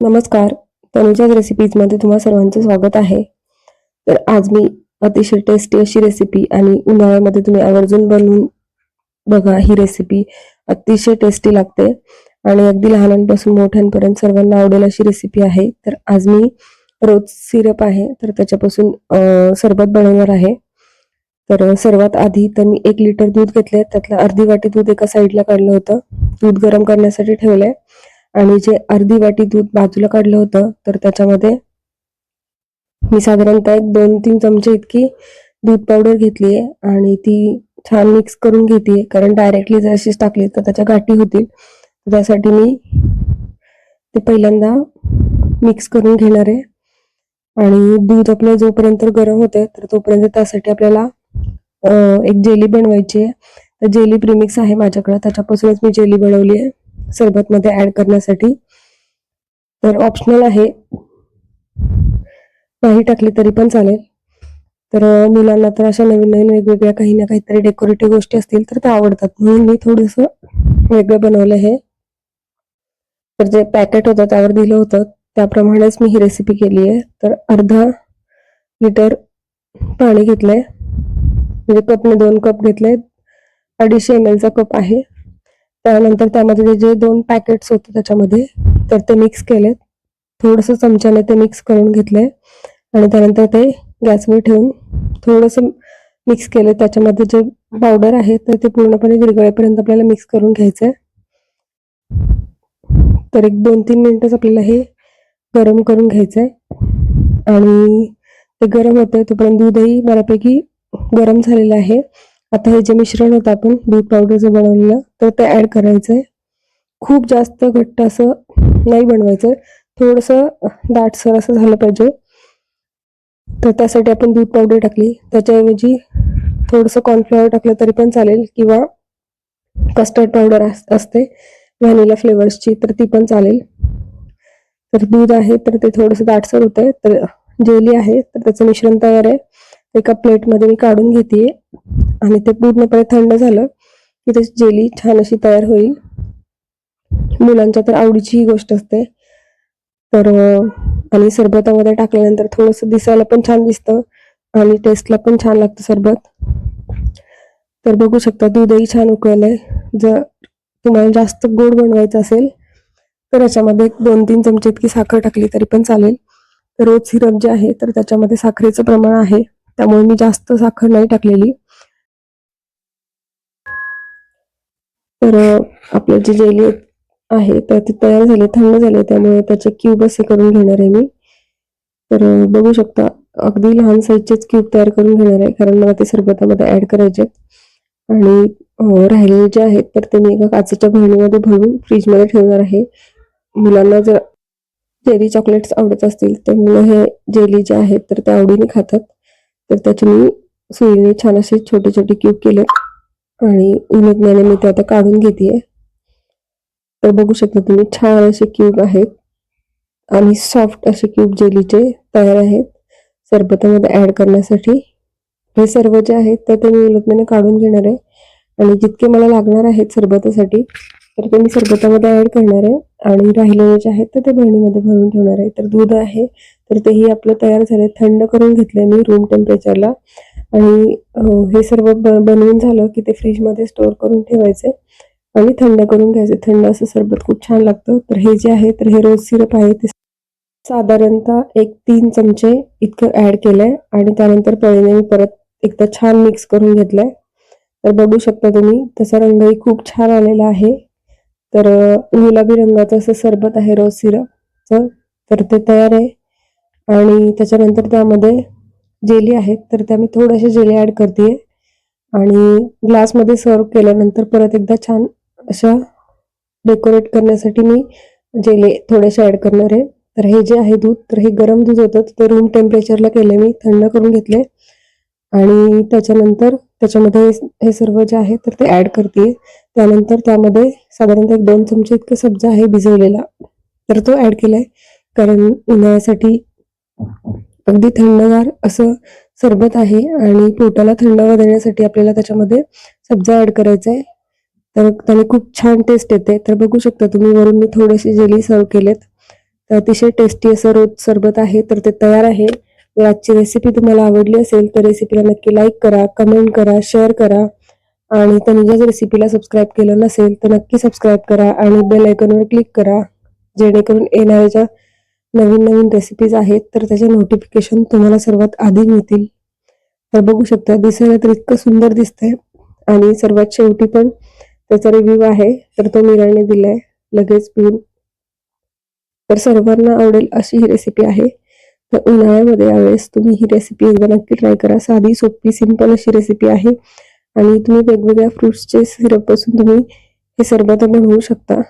नमस्कार. तनुजाज रेसिपीजमध्ये तुम्हा सर्वांचं स्वागत आहे. तर आज मी अतिशय टेस्टी अशी रेसिपी आणि उन्हाळ्यामध्ये तुम्ही आवर्जून बनवून बघा. ही रेसिपी अतिशय टेस्टी लागते आणि अगदी लहानांपासून मोठ्यांपर्यंत सर्वांना आवडेल अशी रेसिपी आहे. तर आज मी रोज सिरप आहे तर त्याच्यापासून सरबत बनवणार आहे. तर सर्वात आधी तर मी 1 लिटर दूध घेतले, त्यातलं अर्धी वाटी दूध एका साईडला काढलं होतं. दूध गरम करण्यासाठी ठेवलंय आणि जे अर्धी वाटी दूध बाजूला काढलं होतं तर त्याच्यामध्ये मी साधारणतः 1-2-3 चमचे इतकी दूध पावडर घेतली आहे आणि ती छान मिक्स करून घेते, कारण डायरेक्टली जर अशीच टाकली तर त्याच्या गाठी होतील. त्यासाठी मी ते पहिल्यांदा मिक्स करून घेणार आहे आणि दूध आपलं जोपर्यंत गरम होते तर तोपर्यंत त्यासाठी आपल्याला एक जेली बनवायची आहे. तर जेली प्रीमिक्स आहे माझ्याकडे, त्याच्यापासूनच मी जेली बनवली आहे सरबतमध्ये ऍड करण्यासाठी. तर ऑप्शनल आहे, नाही टाकली तरी पण चालेल. तर मुलांना तर अशा नवीन नवीन वेगवेगळ्या काही ना काहीतरी डेकोरेटिव्ह गोष्टी असतील तर त्या आवडतात, म्हणून मी थोडंसं वेगळं बनवलं आहे. तर जे पॅकेट होतं त्यावर दिलं होतं त्याप्रमाणेच मी ही रेसिपी केली आहे. तर अर्धा लिटर पाणी घेतलंय, म्हणजे कपने 2 कप घेतले, 250 ml चा कप आहे. त्यानंतर त्यामध्ये जे 2 पॅकेट्स होते त्याच्यामध्ये तर ते मिक्स केलेत. थोडंसं चमच्याने ते मिक्स करून घेतलंय आणि त्यानंतर ते गॅसवर ठेवून थोडंसं मिक्स केलं. त्याच्यामध्ये जे पावडर आहे तर ते पूर्णपणे विरघळेपर्यंत आपल्याला मिक्स करून घ्यायचंय. तर एक 2-3 मिनिटच आपल्याला हे गरम करून घ्यायचंय आणि ते गरम होतंय तोपर्यंत दूधही बऱ्यापैकी गरम झालेलं आहे. आता हे जे मिश्रण होतं आपण दूध पावडरचं बनवलेलं तर ते ऍड करायचंय. खूप जास्त घट्ट असं नाही बनवायचं, थोडंसं दाटसर असं झालं पाहिजे. तर त्यासाठी आपण दूध पावडर टाकली, त्याच्याऐवजी थोडंसं कॉर्नफ्लॉवर टाकलं तरी पण चालेल किंवा कस्टर्ड पावडर असते व्हॅनिला फ्लेवर्सची तर ती पण चालेल. तर दूध आहे तर ते थोडंसं दाटसर होतंय. तर जेली आहे तर त्याचं मिश्रण तयार आहे. एका प्लेटमध्ये मी काढून घेते आणि ते पूर्णपणे थंड झालं की त्याची जेली छान अशी तयार होईल. मुलांच्या तर आवडीची ही गोष्ट असते. तर आणि सरबतामध्ये टाकल्यानंतर थोडंसं दिसायला पण छान दिसतं आणि टेस्टला पण छान लागतं सरबत. तर बघू शकता दूधही छान उकळलंय. जर तुम्हाला जास्त गोड बनवायचं असेल तर याच्यामध्ये 2-3 चमचे इतकी साखर टाकली तरी पण चालेल. तर रोज सिरप जे आहे तर त्याच्यामध्ये साखरेचं प्रमाण आहे, त्यामुळे मी जास्त साखर नाही टाकलेली. तर आपलं जे जेली आहे तर ते तयार झाले, थंड झाले, त्यामुळे त्याचे क्यूब असे करून घेणार आहे मी. तर बघू शकता अगदी लहान साईजचेच क्यूब तयार करून घेणार आहे, कारण मला ते सरबतामध्ये ऍड करायचे आणि राहिलेले जे आहेत तर ते मी एका काचेच्या भरणीमध्ये भरून फ्रीजमध्ये ठेवणार आहे. मुलांना जर चेरी चॉकलेट्स आवडत असतील तर मुलं हे जेली जे आहेत तर ते आवडीने खातात. तर त्याचे मी सुईने छान असे छोटे छोटे क्यूब केले आणि उलटण्याने मी ते आता काढून घेते. तर बघू शकता तुम्ही छान असे क्यूब आहेत आणि सॉफ्ट असे क्यूब जेलीचे तयार आहेत सरबतामध्ये ऍड करण्यासाठी. हे सर्व जे आहेत तर ते मी उलटण्याने काढून घेणार आहे आणि जितके मला लागणार आहेत सरबतासाठी तर ते मी सरबतामध्ये ऍड करणार आहे आणि राहिलेले जे आहेत तर ते बरणीमध्ये भरून ठेवणार आहे. तर दूध आहे तर तेही आपलं तयार झाले, थंड करून घेतलंय मी रूम टेम्परेचरला आणि हे सर्व बनवून झालं की ते फ्रीजमध्ये स्टोअर करून ठेवायचे आणि थंड करून घ्यायचे. थंड असं सरबत खूप छान लागतं. तर हे जे आहे तर हे रोज सिरप आहे ते साधारणतः 1-3 चमचे इतकं ऍड केलंय आणि त्यानंतर पळीने मी परत एकदा छान मिक्स करून घेतलंय. तर बघू शकता तुम्ही त्याचा रंगही खूप छान आलेला आहे. तर गुलाबी रंगाचं असं सरबत आहे रोज सिरपचं, तर ते तयार आहे. आणि त्याच्यानंतर त्यामध्ये जेली आहेत तर त्या मी थोड्याशा जेली ऍड करते आणि ग्लासमध्ये सर्व केल्यानंतर परत एकदा छान अशा डेकोरेट करण्यासाठी मी जेली थोडेसे ऍड करणार आहे. तर हे जे आहे दूध तर हे गरम दूध होतं ते रूम टेम्परेचरला केले, मी थंड करून घेतले आणि त्याच्यानंतर त्याच्यामध्ये हे सर्व जे आहे तर ते ऍड करते. त्यानंतर त्यामध्ये साधारणतः 1-2 चमचे इतका सब्जा आहे भिजवलेला तर तो ऍड केलाय, कारण उन्हाळ्यासाठी अगदी थंडगार असं सरबत आहे आणि पोटाला थंडावा देण्यासाठी आपल्याला त्याच्यामध्ये सब्जा ऍड करायचा आहे. तर त्याने खूप छान टेस्ट येते. तर बघू शकता तुम्ही वरून मी थोडेसे जेली सर्व केलेत. अतिशय टेस्टी असं रोज सरबत आहे, तर ते तयार आहे. जर आजची रेसिपी तुम्हाला आवडली असेल तर रेसिपीला नक्की लाईक करा, कमेंट करा, शेअर करा आणि तनुजाच रेसिपीला सबस्क्राईब केलं नसेल तर नक्की सबस्क्राईब करा आणि बेल आयकॉनवर क्लिक करा, जेणेकरून येणाऱ्या ज्या नवीन नवीन रेसिपीज आहेत तर त्याचे नोटिफिकेशन तुम्हाला सर्वात आधी मिळतील. तर बघू शकता दिसायला तर इतकं सुंदर दिसतंय आणि सर्वात शेवटी पण त्याचा रिव्ह्यू आहे, तर तो मीराने दिलाय लगेच पिऊन. तर सर्वांना आवडेल अशी ही रेसिपी आहे. तर उन्हाळ्यामध्ये यावेळेस तुम्ही ही रेसिपी एकदा नक्की ट्राय करा. साधी, सोपी, सिंपल अशी रेसिपी आहे आणि तुम्ही वेगवेगळ्या फ्रुट्सचे सिरप पासून तुम्ही हे सरबत बनवू शकता.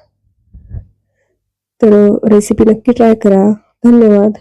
तर रेसिपी नक्की ट्राय करा. धन्यवाद.